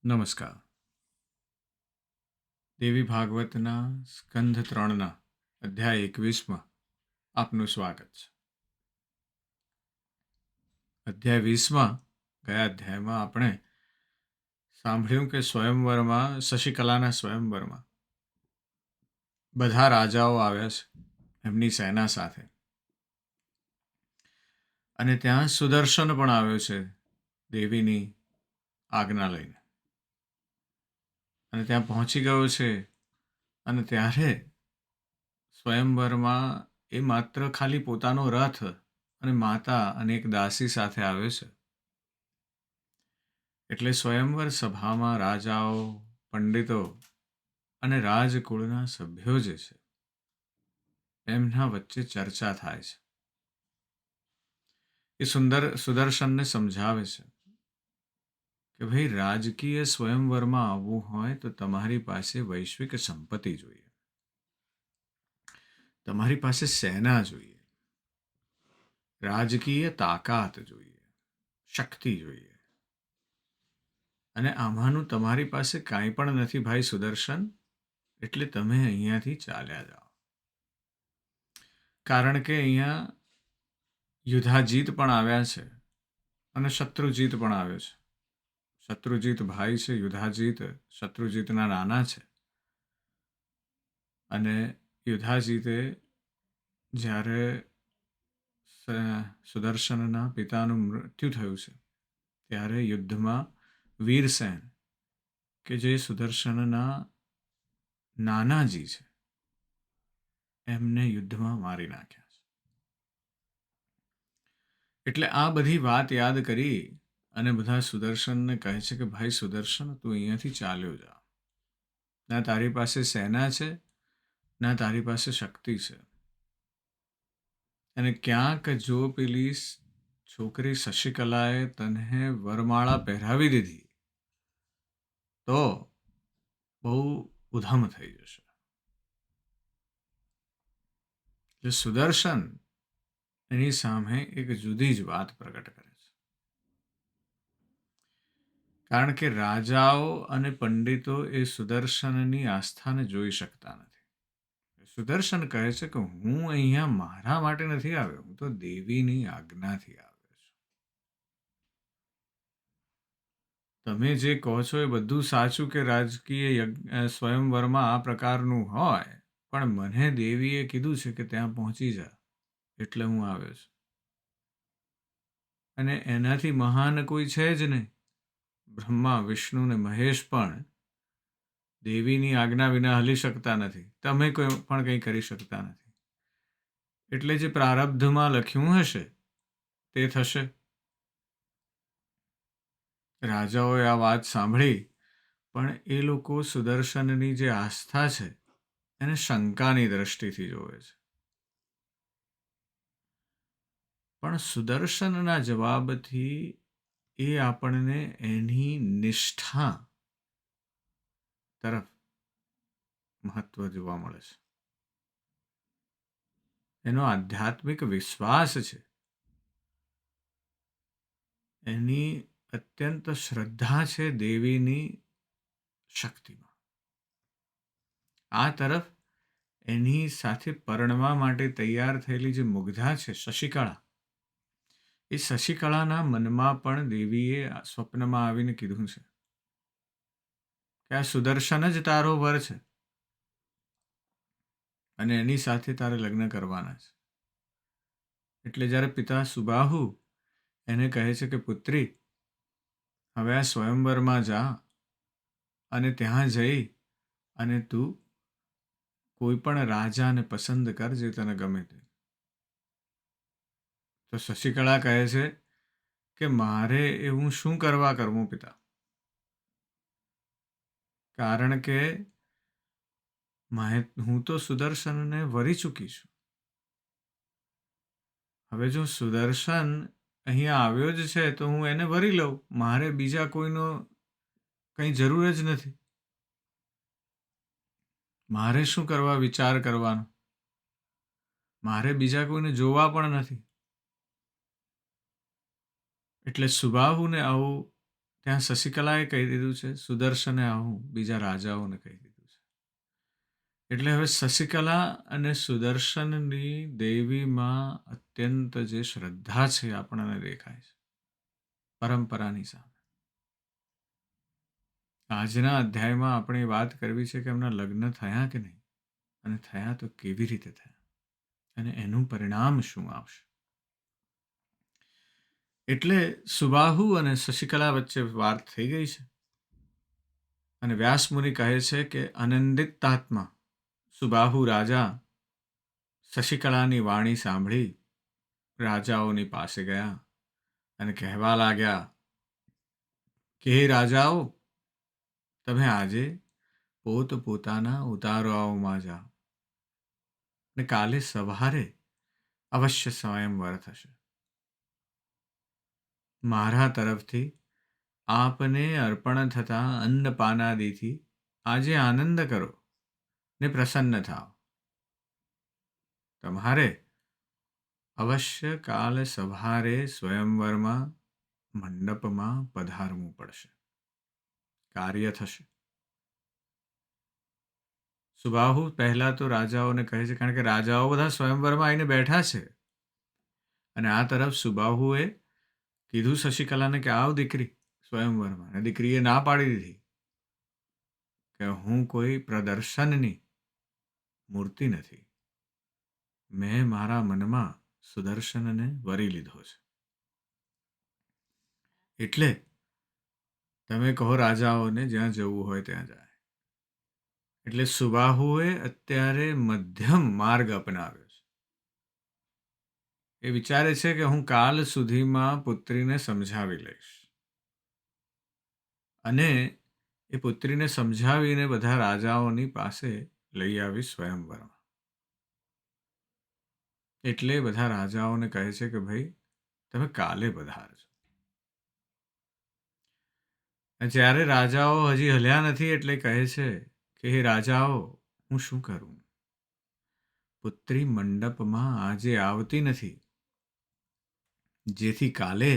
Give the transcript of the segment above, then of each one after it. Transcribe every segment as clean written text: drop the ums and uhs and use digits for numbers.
નમસ્કાર. દેવી ભાગવતના સ્કંધ 3ના અધ્યાય 21માં આપનું સ્વાગત છે. અધ્યાય 20માં ગયા અધ્યાયમાં આપણે સાંભળ્યું કે શશિકલાના સ્વયંવરમાં બધા રાજાઓ આવ્યા છે એમની સેના સાથે, અને ત્યાં સુદર્શન પણ આવ્યો છે દેવીની આજ્ઞા લઈને, અને ત્યાં પહોંચી ગયો છે. અને ત્યારે સ્વયંવરમાં એ માત્ર ખાલી પોતાનો રથ અને માતા અને એક દાસી સાથે આવ્યો છે. એટલે સ્વયંવર સભામાં રાજાઓ, પંડિતો અને રાજકુળના સભ્યો જે છે એમના વચ્ચે ચર્ચા થાય છે. એ સુદર્શનને સમજાવે છે કે ભાઈ, રાજકીય સ્વયંવરમાં આવવું હોય તો તમારી પાસે વૈશ્વિક સંપત્તિ જોઈએ, તમારી પાસે સેના જોઈએ, રાજકીય તાકાત જોઈએ, શક્તિ જોઈએ. અને આમાંનું તમારી પાસે કાંઈ પણ નથી ભાઈ સુદર્શન, એટલે તમે અહીંયાથી ચાલ્યા જાઓ. કારણ કે અહીંયા યુધાજીત પણ આવ્યા છે અને શત્રુજીત પણ આવ્યો છે. શત્રુજીત ભાઈ છે, યુધાજીત શત્રુજીતના નાના છે. અને યુધાજીતે જ્યારે સુદર્શનના પિતાનું મૃત્યુ થયું છે ત્યારે યુદ્ધમાં વીરસેન, કે જે સુદર્શનના નાનાજી છે, એમને યુદ્ધમાં મારી નાખ્યા છે. એટલે આ બધી વાત યાદ કરી અને બધા સુદર્શનને કહે છે કે ભાઈ સુદર્શન, તું અહીંયાથી ચાલ્યો જા. ના તારી પાસે સેના છે, ના તારી પાસે શક્તિ છે. અને ક્યાંક જો પેલી છોકરી શશિકલાએ તને વરમાળા પહેરાવી દીધી તો બહુ ઉધમ થઈ જશે. એટલે સુદર્શન એની સામે એક જુદી જ વાત પ્રગટ કરે છે. કારણ કે રાજાઓ અને પંડિતો એ સુદર્શનની આસ્થાને જોઈ શકતા નથી. સુદર્શન કહે છે કે હું અહીંયા મારા માટે નથી આવ્યો, હું તો દેવીની આજ્ઞાથી આવ્યો છું. તમે જે કહો છો એ બધું સાચું કે રાજકીય સ્વયંવરમાં આ પ્રકારનું હોય, પણ મને દેવીએ કીધું છે કે ત્યાં પહોંચી જા, એટલે હું આવ્યો છું. અને એનાથી મહાન કોઈ છે જ નહીં. બ્રહ્મા, વિષ્ણુ ને મહેશ પણ દેવીની આજ્ઞા વિના હલી શકતા નથી. તમે કોઈ પણ કંઈ કરી શકતા નથી. એટલે જે પ્રારબ્ધમાં લખ્યું હશે તે થશે. રાજાઓએ આ વાત સાંભળી, પણ એ લોકો સુદર્શનની જે આસ્થા છે એને શંકાની દ્રષ્ટિથી જોવે છે. પણ સુદર્શનના જવાબથી એ આપણને એની નિષ્ઠા તરફ મહત્વ જોવા મળે છે. એનો આધ્યાત્મિક વિશ્વાસ છે, એની અત્યંત શ્રદ્ધા છે દેવીની શક્તિમાં. આ તરફ એની સાથે પરણવા માટે તૈયાર થયેલી જે મુગ્ધા છે શશિકળા, એ શશિકળાના મનમાં પણ દેવીએ સ્વપ્નમાં આવીને કીધું છે કે આ સુદર્શન જ તારો વર છે અને એની સાથે તારે લગ્ન કરવાના છે. એટલે જ્યારે પિતા સુબાહુ એને કહે છે કે પુત્રી, હવે આ સ્વયંવરમાં જા અને ત્યાં જઈ અને તું કોઈ પણ રાજાને પસંદ કર જે તને ગમે તે. તો શશિકળા કહે છે કે મારે એવું શું કરવા કરવું પિતા? કારણ કે હું તો સુદર્શનને વરી ચૂકી છું. હવે જો સુદર્શન અહીંયા આવ્યો જ છે તો હું એને વરી લઉં. મારે બીજા કોઈનો કંઈ જરૂર જ નથી. મારે શું કરવા વિચાર કરવાનો? મારે બીજા કોઈને જોવા પણ નથી. એટલે સુબાહુને આવું ત્યાં શશિકલાએ કહી દીધું છે, સુદર્શને આવું બીજા રાજાઓને કહી દીધું છે. એટલે હવે શશિકલા અને સુદર્શનની દેવીમાં અત્યંત જે શ્રદ્ધા છે આપણને દેખાય છે પરંપરાની સામે. આજના અધ્યાયમાં આપણે વાત કરવી છે કે એમના લગ્ન થયા કે નહીં, અને થયા તો કેવી રીતે થયા, અને એનું પરિણામ શું આવશે. એટલે સુબાહુ અને શશિકલા વચ્ચે વાત થઈ ગઈ છે, અને વ્યાસમુનિ કહે છે કે આનંદિતાત્મા સુબાહુ રાજા શશિકલાની વાણી સાંભળી રાજાઓની પાસે ગયા અને કહેવા લાગ્યા કે હે રાજાઓ, તમે આજે પોતપોતાના ઉતારાઓમાં જાઓ, ને કાલે સવારે અવશ્ય સ્વયંવર થશે. મારા તરફથી આપને અર્પણ થતા અન્નપાનાદિથી આજે આનંદ કરો ને પ્રસન્ન થાઓ. તમારે અવશ્ય કાલે સવારે સ્વયંવરમાં મંડપમાં પધારવું પડશે. કાર્ય થશે. સુબાહુ પહેલા તો રાજાઓને કહે છે, કારણ કે રાજાઓ બધા સ્વયંવરમાં આવીને બેઠા છે, અને આ તરફ સુબાહુએ કીધું શશિકલાને કે આવ દીકરી સ્વયંવરમાં, અને દીકરીએ ના પાડી દીધી કે હું કોઈ પ્રદર્શનની મૂર્તિ નથી, મેં મારા મનમાં સુદર્શનને વરી લીધો છે. એટલે તમે કહો રાજાઓને જ્યાં જવું હોય ત્યાં જાય. એટલે સુબાહુએ અત્યારે મધ્યમ માર્ગ અપનાવ્યો છે. એ વિચારે છે કે હું કાલ સુધીમાં પુત્રીને સમજાવી લઈશ, અને એ પુત્રીને સમજાવીને બધા રાજાઓની પાસે લઈ આવી સ્વયંવરમાં. એટલે બધા રાજાઓને કહે છે કે ભાઈ તમે કાલે પધારજો. જ્યારે રાજાઓ હજી હલ્યા નથી એટલે કહે છે કે હે રાજાઓ, હું શું કરું? પુત્રી મંડપમાં આજે આવતી નથી, જેથી કાલે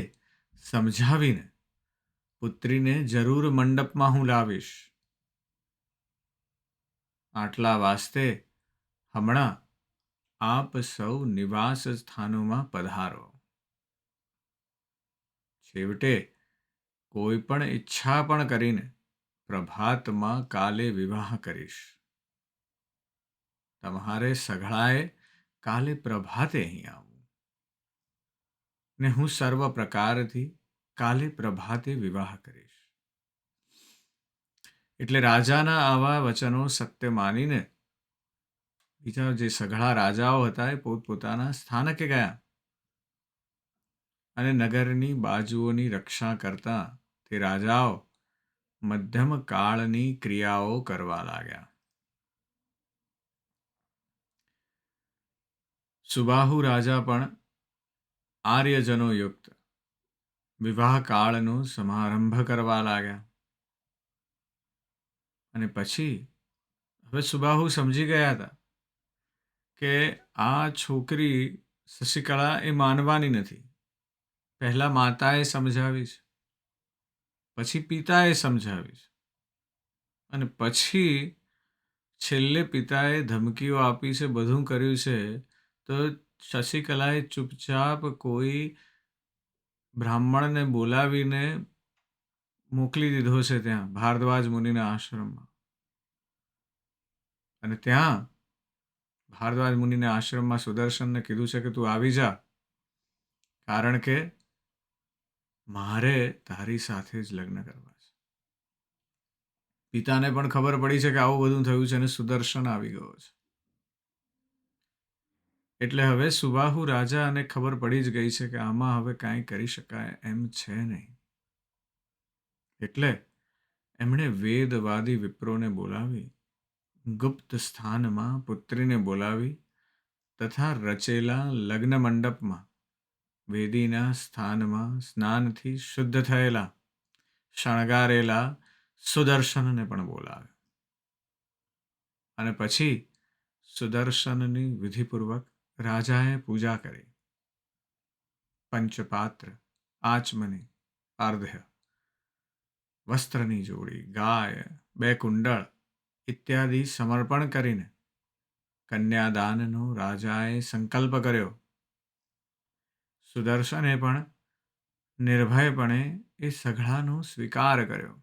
સમજાવીને પુત્રીને જરૂર મંડપમાં હું લાવીશ. આટલા વાસ્તે હમણાં આપ સૌ નિવાસ સ્થાનોમાં પધારો. છેવટે કોઈ પણ ઈચ્છા પણ કરીને પ્રભાતમાં કાલે વિવાહ કરીશ. તમારે સઘળાએ કાલે પ્રભાતે અહીં આવવું, ને હું સર્વ પ્રકારથી કાલે પ્રભાતે વિવાહ કરીશ. એટલે રાજાના આવા વચનો સત્ય માનીને બીજા જે સઘળા રાજાઓ હતા એ પોતપોતાના સ્થાનકે ગયા, અને નગરની બાજુઓની રક્ષા કરતા તે રાજાઓ મધ્યમ કાળની ક્રિયાઓ કરવા લાગ્યા. સુબાહુ રાજા પણ આર્યજનો યુક્ત વિવાહ કાળનો સમારંભ કરવા લાગ્યા. અને પછી હવે સુબાહુ સમજી ગયા હતા કે આ છોકરી શશિકલા એ માનવાની નથી. પહેલા માતાએ સમજાવીશ, પછી પિતાએ સમજાવીશ, અને પછી છેલ્લે પિતાએ ધમકીઓ આપી છે, બધું કર્યું છે, તો શશિકલાએ ચૂપચાપ કોઈ બ્રાહ્મણને બોલાવીને મોકલી દીધો છે ત્યાં ભારદ્વાજ મુનિના આશ્રમમાં. અને ત્યાં ભારદ્વાજ મુનિના આશ્રમમાં સુદર્શનને કીધું છે કે તું આવી જા, કારણ કે મારે તારી સાથે જ લગ્ન કરવા છે. પિતાને પણ ખબર પડી છે કે આવું બધું થયું છે, અને સુદર્શન આવી ગયો છે. એટલે હવે સુબાહુ રાજાને ખબર પડી જ ગઈ છે કે આમાં હવે કાંઈ કરી શકાય એમ છે નહીં. એટલે એમણે વેદવાદી વિપ્રોને બોલાવી ગુપ્ત સ્થાનમાં પુત્રીને બોલાવી તથા રચેલા લગ્ન મંડપમાં વેદીના સ્થાનમાં સ્નાનથી શુદ્ધ થયેલા શણગારેલા સુદર્શનને પણ બોલાવે, અને પછી સુદર્શનની વિધિપૂર્વક રાજાએ પૂજા કરી. પંચપાત્ર, આચમની, આર્ધ્ય વસ્ત્રની જોડી, ગાય, 2 કુંડળ ઇત્યાદિ સમર્પણ કરીને કન્યાદાનનો રાજાએ સંકલ્પ કર્યો. સુદર્શને પણ નિર્ભયપણે એ સઘળાનો સ્વીકાર કર્યો.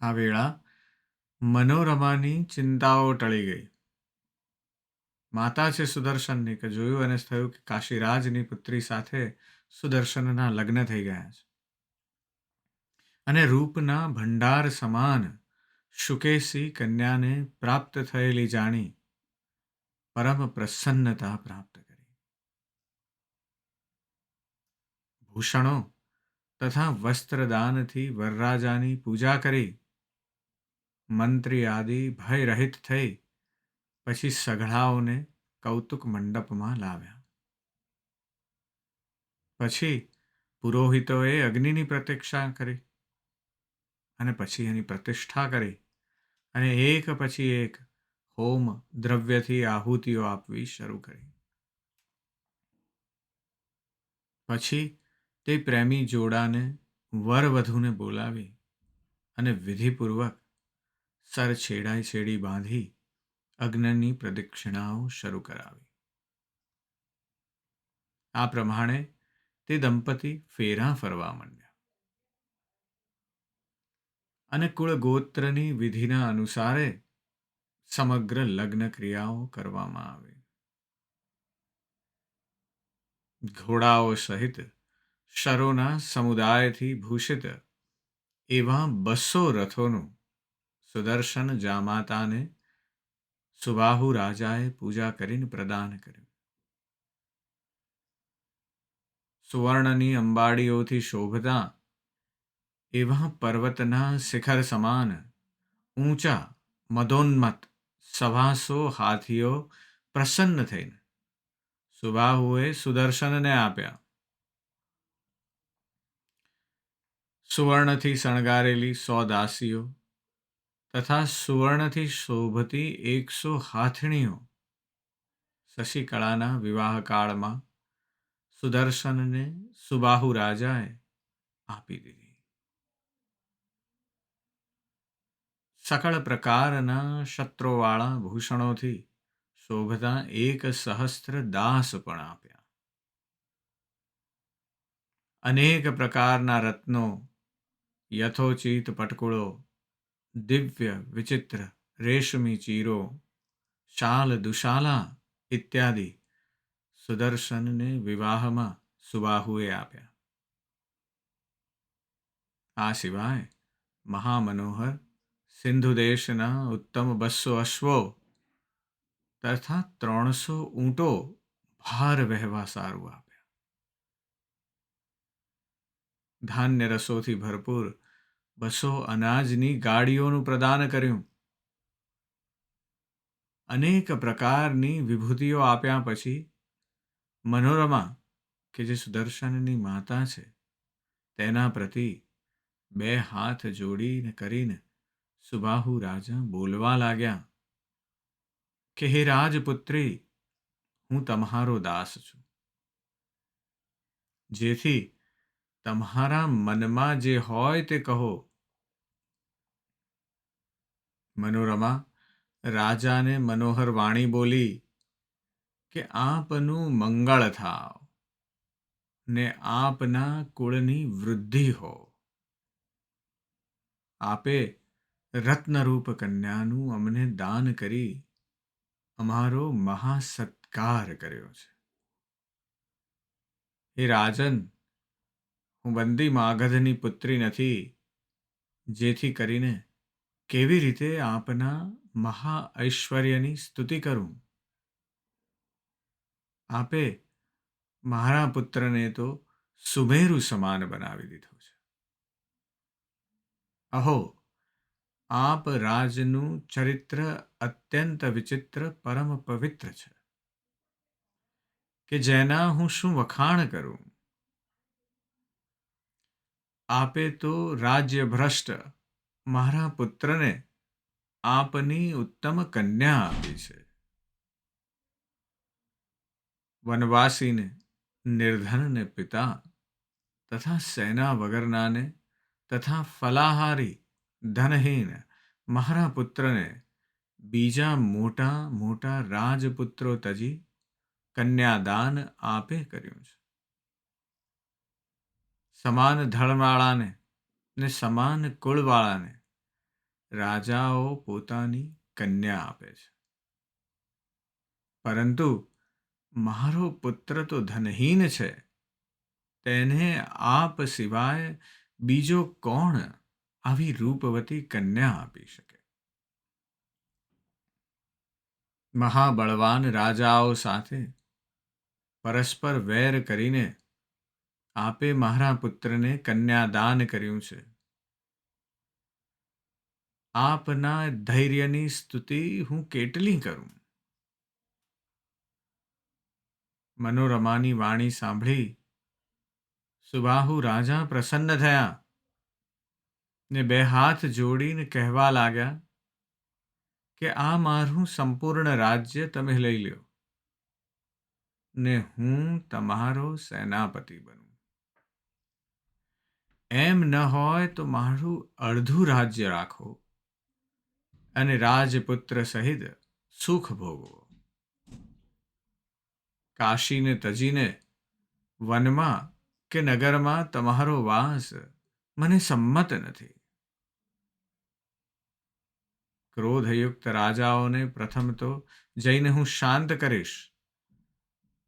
આ વેળા મનોરમાની ચિંતાઓ ટળી ગઈ. માતા છે સુદર્શનની કે જોયું અને થયું કે કાશીરાજની પુત્રી સાથે સુદર્શનના લગ્ન થઈ ગયા છે અને રૂપના ભંડાર સમાન શુકેશી કન્યાને પ્રાપ્ત થયેલી જાણી પરમ પ્રસન્નતા પ્રાપ્ત કરી. ભૂષણો તથા વસ્ત્રદાનથી વરરાજાની પૂજા કરી મંત્રી આદિ ભયરહિત થઈ પછી સઘળાઓને કૌતુક મંડપમાં લાવ્યા. પછી પુરોહિતોએ અગ્નિની પ્રતીક્ષા કરી અને પછી એની પ્રતિષ્ઠા કરી અને એક પછી એક હોમ દ્રવ્યથી આહુતિઓ આપવી શરૂ કરી. પછી તે પ્રેમી જોડાને વરવધૂને બોલાવી અને વિધિપૂર્વક સર છેડાઈ છેડી બાંધી અગ્નિની પ્રદક્ષિણાઓ શરૂ કરાવી. આ પ્રમાણે તે દંપતી ફેરા ફરવા માંડ્યા અને કુળ ગોત્રની વિધિના અનુસારે સમગ્ર લગ્ન ક્રિયાઓ કરવામાં આવી. ઘોડાઓ સહિત શરોના સમુદાયથી ભૂષિત એવા 200 રથોનું સુદર્શન જામાતાને સુબાહુ રાજાએ પૂજા કરીને પ્રદાન કર્યું. સુવર્ણની અંબાડીઓથી શોભતા એવા પર્વતના શિખર સમાન ઊંચા મદોન્મત 125 હાથીઓ પ્રસન્ન થઈને સુબાહુએ સુદર્શનને આપ્યા. સુવર્ણથી શણગારેલી 100 દાસીઓ તથા સુવર્ણથી શોભતી 100 હાથણીઓ શશિકળાના વિવાહ કાળમાં સુદર્શનને સુબાહુ રાજાએ આપી દીધી. સકળ પ્રકારના શસ્ત્રોવાળા ભૂષણોથી શોભતા 1 સહસ્ત્ર દાસ પણ આપ્યા. અનેક પ્રકારના રત્નો, યથોચિત પટકુળો, દિવ્ય વિચિત્ર રેશમી ચીરો, શાલ દુશાલા ઇત્યાદિ સુદર્શનને વિવાહમાં સુબાહુએ આપ્યા. આ સિવાય મહામનોહર સિંધુ દેશના ઉત્તમ 200 અશ્વો તથા 300 ઊંટો ભાર વહેવા સારું આપ્યા. ધાન્ય રસોથી ભરપૂર 200 અનાજની ગાડીઓનું પ્રદાન કર્યું. અનેક પ્રકારની વિભૂતિઓ આપ્યા પછી મનોરમા કે જે સુદર્શનની માતા છે તેના પ્રતિ 2 હાથ જોડીને કરીને સુબાહુ રાજા બોલવા લાગ્યા કે હે રાજપુત્રી, હું તમારો દાસ છું. જેથી તમારા મનમાં જે હોય તે કહો. મનોરમા રાજાને મનોહર વાણી બોલી કે આપનું મંગળ થાવ ને આપના કુળની વૃદ્ધિ હો. આપે રત્નરૂપ કન્યાનું અમને દાન કરી અમારો મહાસત્કાર કર્યો છે. હે રાજન, હું બંદી માગધની પુત્રી નથી, જેથી કરીને કેવી રીતે આપના મહા ઐશ્વર્યની સ્તુતિ કરું. આપે મારા પુત્રને તો સુમેરુ સમાન બનાવી દીધો છે. અહો, આપ રાજનું ચરિત્ર અત્યંત વિચિત્ર પરમ પવિત્ર છે કે જેના હું શું વખાણ કરું. આપે તો રાજ્ય ભ્રષ્ટ મારા પુત્રને આપની ઉત્તમ કન્યા આપી છે. વનવાસીને નિર્ધનને પિતા તથા સેના વગરનાને તથા ફલાહારી ધનહીન મારા પુત્રને બીજા મોટા મોટા રાજપુત્રો તજી કન્યાદાન આપે કર્યું છે. સમાન ધળવાળાને ને સમાન કુળવાળાને રાજાઓ પોતાની કન્યા આપે છે. પરંતુ મારો પુત્ર તો ધનહીન છે, તેને આપ સિવાય બીજો કોણ આવી રૂપવતી કન્યા આપી શકે? મહાબળવાન રાજાઓ સાથે પરસ્પર વેર કરીને આપે મારા પુત્રને કન્યાદાન કર્યું છે. આપના ધૈર્યની સ્તુતિ હું કેટલી કરું? મનોરમાની વાણી સાંભળી સુબાહુ રાજા પ્રસન્ન થયા ને બે હાથ જોડીને કહેવા લાગ્યા કે આ મારું સંપૂર્ણ રાજ્ય તમે લઈ લ્યો ને હું તમારો સેનાપતિ બનું. એમ ન હોય તો મારું અડધું રાજ્ય રાખો અને રાજપુત્ર સહિત સુખ ભોગવો. કાશીને તજીને વનમાં કે નગરમાં તમારો વાસ મને સંમત નથી. ક્રોધયુક્ત રાજાઓને પ્રથમ તો જઈને હું શાંત કરીશ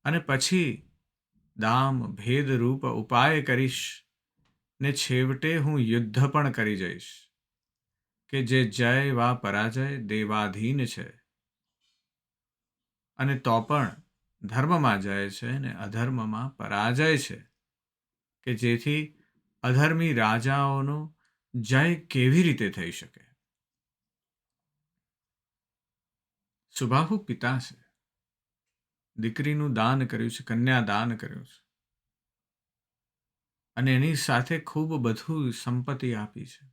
અને પછી દામ ભેદરૂપ ઉપાય કરીશ ને છેવટે હું યુદ્ધ પણ કરી જઈશ કે જે જય વા પરાજય દેવાધીન છે અને તો પણ ધર્મમાં જય છે ને અધર્મમાં પરાજય છે કે જેથી અધર્મી રાજાઓનો જય કેવી રીતે થઈ શકે? સુબાહુ પિતા છે, દીકરીનું દાન કર્યું છે, કન્યા દાન કર્યું છે અને એની સાથે ખૂબ બધું સંપત્તિ આપી છે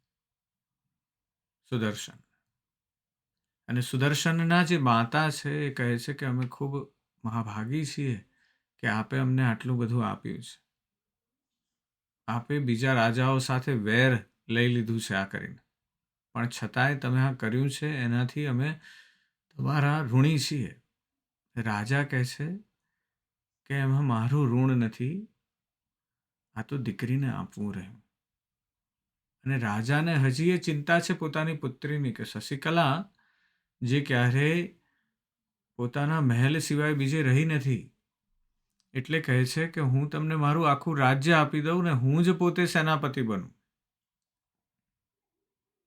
સુદર્શન. અને સુદર્શનના જે માતા છે એ કહે છે કે અમે ખૂબ મહાભાગી છીએ કે આપે અમને આટલું બધું આપ્યું છે. આપે બીજા રાજાઓ સાથે વેર લઈ લીધું છે આ કરીને, પણ છતાંય તમે આ કર્યું છે એનાથી અમે તમારા ઋણી છીએ. રાજા કહે છે કે એમાં મારું ઋણ નથી, આ તો દીકરીને આપવું રહ્યું. અને રાજાને હજી એ ચિંતા છે પોતાની પુત્રીની કે શશિકલા જે ક્યારેય પોતાના મહેલ સિવાય બીજે રહી નથી, એટલે કહે છે કે હું તમને મારું આખું રાજ્ય આપી દઉં ને હું જ પોતે સેનાપતિ બનું.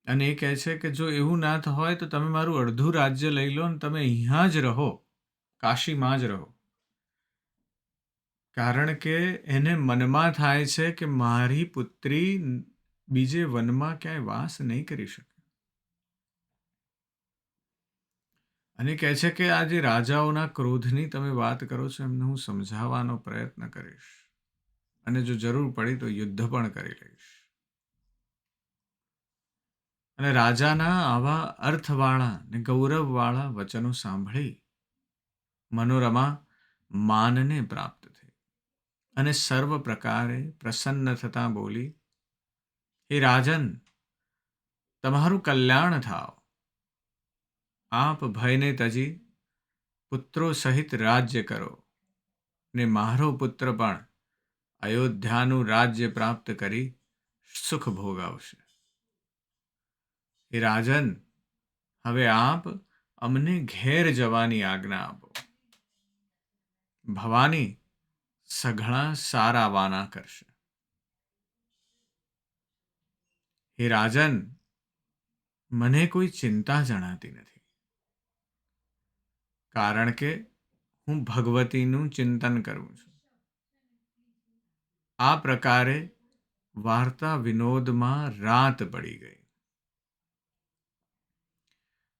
અને એ કહે છે કે જો એવું ના હોય તો તમે મારું અડધું રાજ્ય લઈ લો અને તમે અહીંયા જ રહો, કાશીમાં જ રહો. કારણ કે એને મનમાં થાય છે કે મારી પુત્રી બીજે વનમાં ક્યાંય વાસ નહીં કરી શકે. અને કહે છે કે આ જે રાજાઓના ક્રોધની તમે વાત કરો છો એમને હું સમજાવવાનો પ્રયત્ન કરીશ અને જો જરૂર પડી તો યુદ્ધ પણ કરી લઈશ. અને રાજાના આવા અર્થવાળા ને ગૌરવવાળા વચનો સાંભળી મનોરમા માનને પ્રાપ્ત થઈ અને સર્વ પ્રકારે પ્રસન્ન થતાં બોલી, હે રાજન, તમારું કલ્યાણ થાવ. આપ ભયને તજી પુત્રો સહિત રાજ્ય કરો ને મારો પુત્ર પણ અયોધ્યાનું રાજ્ય પ્રાપ્ત કરી સુખ ભોગવશે. હે રાજન, હવે આપ અમને ઘેર જવાની આજ્ઞા આપો. ભવાની સઘળા સારા વાના કરશે. હે રાજન, મને કોઈ ચિંતા જણાતી નથી, કારણ કે હું ભગવતીનું ચિંતન કરું છું. આ પ્રકારે વાર્તા વિનોદમાં રાત પડી ગઈ.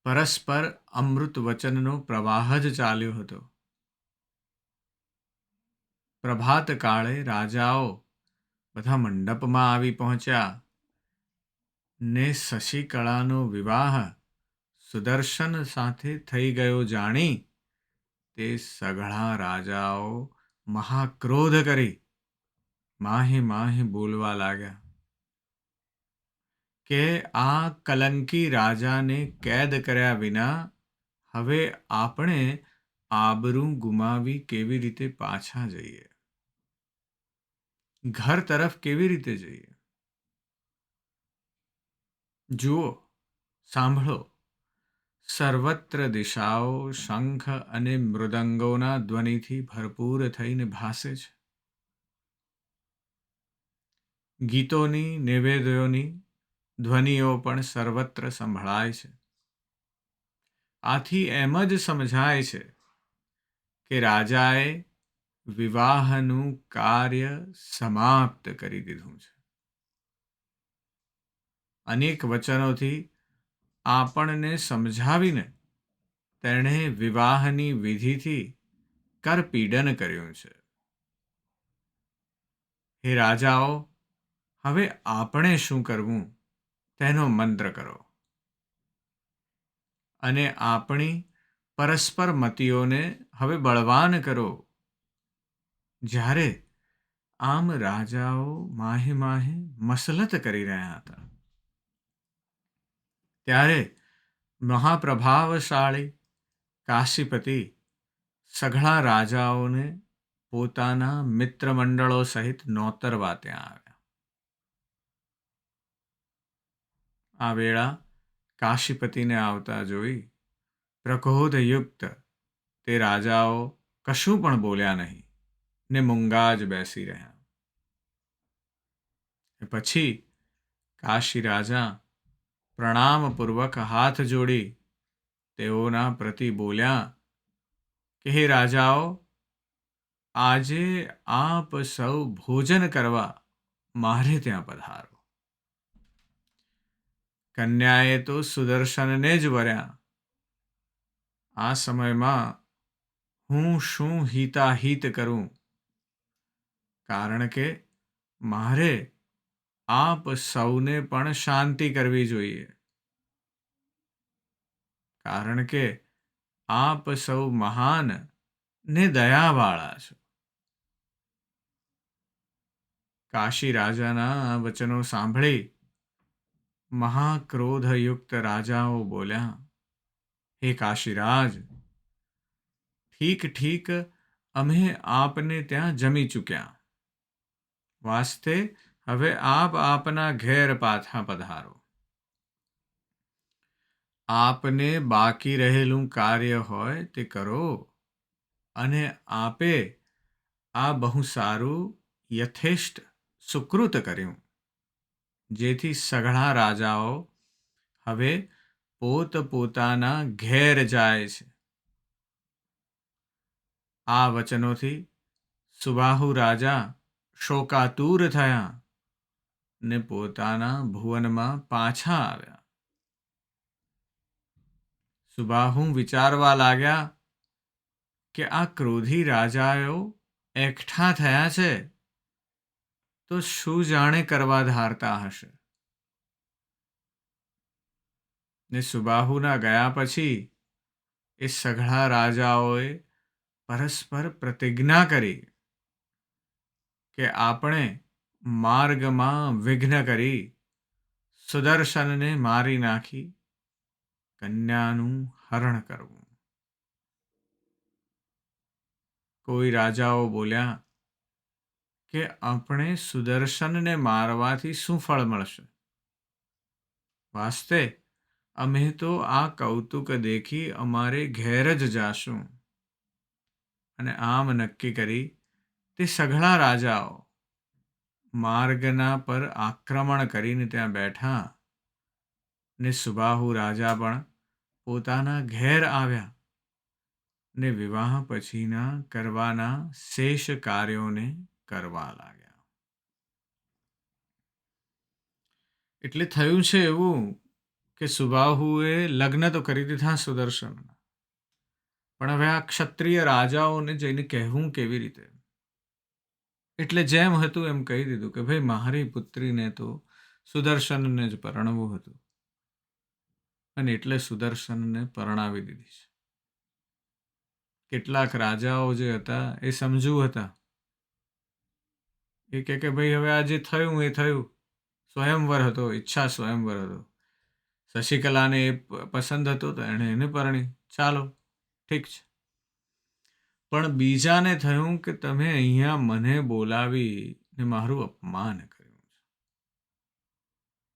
પરસ્પર અમૃત વચનનો પ્રવાહ જ ચાલ્યો હતો. પ્રભાત કાળે રાજાઓ બધા મંડપમાં આવી પહોંચ્યા ને શશિકળાનો વિવાહ સુદર્શન સાથે થઈ ગયો જાણી તે સઘળા રાજાઓ મહાક્રોધ કરી માહે માહે બોલવા લાગ્યા કે આ કલંકી રાજાને કેદ કર્યા વિના હવે આપણે આબરૂ ગુમાવી કેવી રીતે પાછા જઈએ, ઘર તરફ કેવી રીતે જઈએ? જુઓ, સાંભળો, સર્વત્ર દિશાઓ શંખ અને મૃદંગોના ધ્વનિથી ભરપૂર થઈને ભાસે છે. ગીતોની, નૈવેદ્યોની ધ્વનિઓ પણ સર્વત્ર સંભળાય છે. આથી એમ જ સમજાય છે કે રાજાએ વિવાહનું કાર્ય સમાપ્ત કરી દીધું છે. અનેક વચનોથી આપણને સમજાવીને તેણે વિવાહની વિધિથી કરપીડન કર્યું છે. હે રાજાઓ, હવે આપણે શું કરવું તેનો મંત્ર કરો અને આપણી પરસ્પર મતીઓને હવે બળવાન કરો. જ્યારે આમ રાજાઓ માહે માહે મસલત કરી રહ્યા હતા ત્યારે મહાપ્રભાવશાળી કાશીપતિ સઘળા રાજાઓને પોતાના મિત્રમંડળો સહિત નોતરવા ત્યાં આવ્યા. આ વેળા કાશીપતિને આવતા જોઈ પ્રક્રોધયુક્ત તે રાજાઓ કશું પણ બોલ્યા નહીં ને મૂંગા જ બેસી રહ્યા. પછી કાશી રાજા પ્રણામપૂર્વક હાથ જોડી તેઓના પ્રતિ બોલ્યા કે હે રાજાઓ, આજે આપ સૌ ભોજન કરવા મારે ત્યાં પધારો. કન્યાએ તો સુદર્શનને જ વર્યા. આ સમયમાં હું શું હિતાહિત કરું, કારણ કે મારે આપ સૌને પણ શાંતિ કરવી જોઈએ, કારણ કે આપ સૌ મહાન ને દયાવાળા છો. કાશી રાજાના આ વચનો સાંભળી મહાક્રોધયુક્ત રાજાઓ બોલ્યા, હે કાશીરાજ, ઠીક ઠીક, અમે આપને ત્યાં જમી ચૂક્યા. વાસ્તે હવે આપ આપના ઘેર પાછા પધારો. આપને બાકી રહેલું કાર્ય હોય તે કરો અને આપે આ બહુ સારું યથેષ્ટ સુકૃત કર્યું, જેથી સઘળા રાજાઓ હવે પોતપોતાના ઘેર જાય છે. આ વચનોથી સુબાહુ રાજા શોકાતુર થયા ને પોતાના ભુવનમાં પાછા આવ્યા. સુબાહુ વિચારવા લાગ્યા કે આ ક્રોધી રાજાઓ એકઠા થયા છે તો શું જાણે કરવા ધારતા હશે. ને સુબાહુના ગયા પછી એ સઘળા રાજાઓએ પરસ્પર પ્રતિજ્ઞા કરી કે આપણે માર્ગમાં વિઘ્ન કરી સુદર્શનને મારી નાખી કન્યાનું હરણ કરવું. કોઈ રાજાઓ બોલ્યા કે આપણે સુદર્શનને મારવાથી શું ફળ મળશે? વાસ્તે અમે તો આ કૌતુક દેખી અમારે ઘેર જ જાશું. અને આમ નક્કી કરી તે સઘળા રાજાઓ માર્ગના પર આક્રમણ કરીને ત્યાં બેઠા ને સુબાહુ રાજા પણ પોતાના ઘેર આવ્યા ને વિવાહ પછીના કરવાના શેષ કાર્યોને કરવા લાગ્યા. એટલે થયું છે એવું કે સુબાહુએ લગ્ન તો કરી દીધા સુદર્શનના, પણ હવે આ ક્ષત્રિય રાજાઓને જઈને કહેવું કેવી રીતે? એટલે જેમ હતું એમ કહી દીધું કે ભાઈ મારી પુત્રીને તો સુદર્શનને જ પરણવું હતું અને એટલે સુદર્શનને પરણાવી દીધી છે. કેટલાક રાજાઓ જે હતા એ સમજુ હતા એ કહે કે ભાઈ હવે આ જે થયું એ થયું. સ્વયંવર હતો, ઈચ્છા સ્વયંવર હતો. શશિકલાને એ પસંદ હતો તો એણે એને પરણી. ચાલો, ઠીક છે. પણ બીજાને થયું કે તમે અહીંયા મને બોલાવી ને મારું અપમાન કર્યું છે.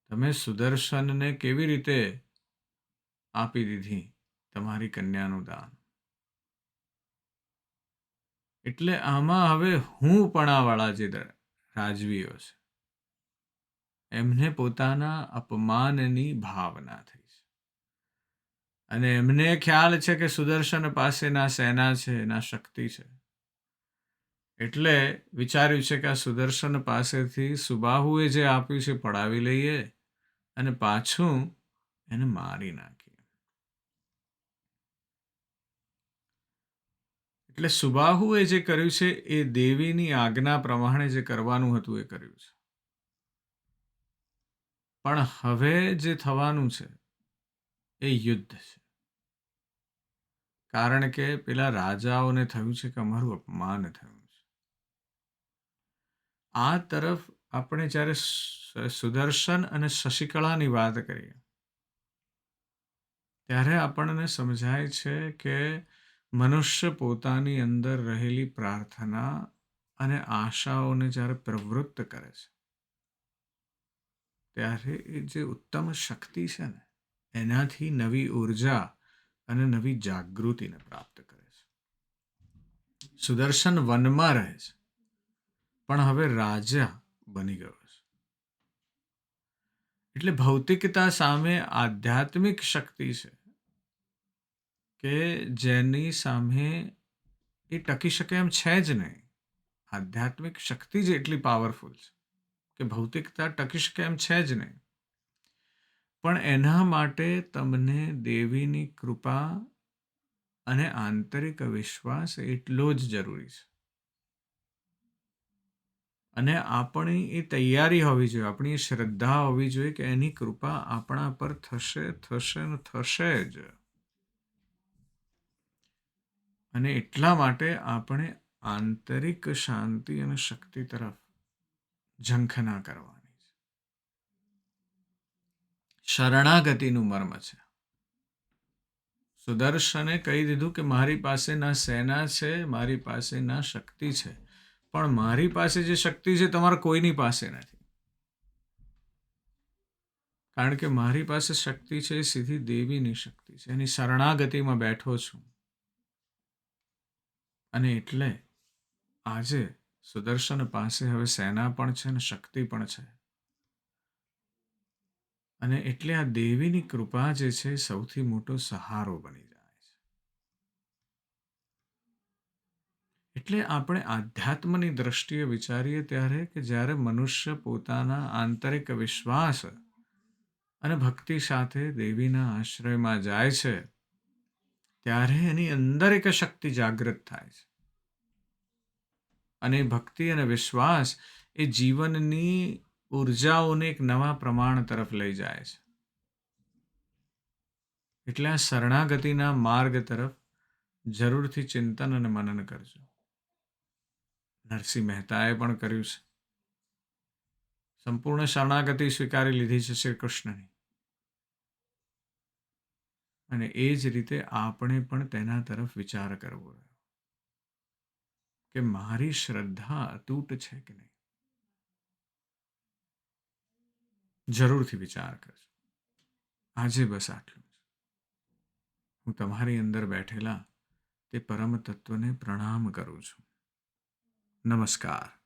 તમે સુદર્શનને કેવી રીતે આપી દીધી તમારી કન્યાનું દાન. એટલે આમાં હવે હું પણાવાળા જે રાજવીઓ છે એમને પોતાના અપમાનની ભાવના થઈ છે. અને એમને ખ્યાલ છે કે સુદર્શન પાસે ના સેના છે ના શક્તિ છે. એટલે વિચાર્યું છે કે આ સુદર્શન પાસેથી સુબાહુએ જે આપ્યું છે પડાવી લઈએ અને પાછું એને મારી નાખીએ. એટલે સુબાહુએ જે કર્યું છે એ દેવીની આજ્ઞા પ્રમાણે જે કરવાનું હતું એ કર્યું છે. પણ હવે જે થવાનું છે એ યુદ્ધ છે. કારણ કે પેલા રાજાઓને થયું છે કે અમારું અપમાન થયું છે. આ તરફ આપણે જ્યારે સુદર્શન અને શશિકળાની વાત કરીએ ત્યારે આપણને સમજાય છે કે મનુષ્ય પોતાની અંદર રહેલી પ્રાર્થના અને આશાઓને જ્યારે પ્રવૃત્ત કરે છે ત્યારે એ જે ઉત્તમ શક્તિ છે ને એનાથી નવી ઉર્જા અને નવી જાગૃતિને પ્રાપ્ત કરે છે. સુદર્શન વનમાં રહે છે પણ હવે રાજા બની ગયો છે. એટલે ભૌતિકતા સામે આધ્યાત્મિક શક્તિ છે કે જેની સામે એ ટકી શકે એમ છે જ નહીં. આધ્યાત્મિક શક્તિ જ એટલી પાવરફુલ છે કે ભૌતિકતા ટકી શકે એમ છે જ નહીં. પણ એના માટે તમને દેવીની કૃપા અને આંતરિક વિશ્વાસ એટલો જ જરૂરી છે. અને આપણી એ તૈયારી હોવી જોઈએ, આપણી એ શ્રદ્ધા હોવી જોઈએ કે એની કૃપા આપણા પર થશે થશે ને થશે જ. અને એટલા માટે આપણે આંતરિક શાંતિ અને શક્તિ તરફ ઝંખના કરવાની છે. શરણાગતિનું મર્મ છે. સુદર્શને કહી દીધું કે મારી પાસે ના સેના છે, મારી પાસે ના શક્તિ છે, પણ મારી પાસે જે શક્તિ છે તમારા કોઈની પાસે નથી. કારણ કે મારી પાસે શક્તિ છે એ સીધી દેવીની શક્તિ છે. એની શરણાગતિમાં બેઠો છું. અને એટલે આજે સુદર્શન પાસે હવે સેના પણ છે અને શક્તિ પણ છે. અને એટલે આ દેવીની કૃપા જે છે સૌથી મોટો સહારો બની જાય છે. એટલે આપણે આધ્યાત્મની દ્રષ્ટિએ વિચારીએ ત્યારે કે જ્યારે મનુષ્ય પોતાના આંતરિક વિશ્વાસ અને ભક્તિ સાથે દેવીના આશ્રયમાં જાય છે ત્યારે એની અંદર એક શક્તિ જાગૃત થાય છે. અને ભક્તિ અને વિશ્વાસ એ જીવનની ઉર્જાઓને એક નવા પ્રમાણ તરફ લઈ જાય છે. એટલે આ શરણાગતિના માર્ગ તરફ જરૂરથી ચિંતન અને મનન કરજો. નરસિંહ મહેતાએ પણ કર્યું છે. સંપૂર્ણ શરણાગતિ સ્વીકારી લીધી છે શ્રી કૃષ્ણની. અને એ જ રીતે આપણે પણ તેના તરફ વિચાર કરવો કે મારી શ્રદ્ધા અતૂટ છે કે નહીં. જરૂરથી વિચાર કરજો. આજે બસ આટલું જ. હું તમારી અંદર બેઠેલા તે પરમ તત્વને પ્રણામ કરું છું. નમસ્કાર.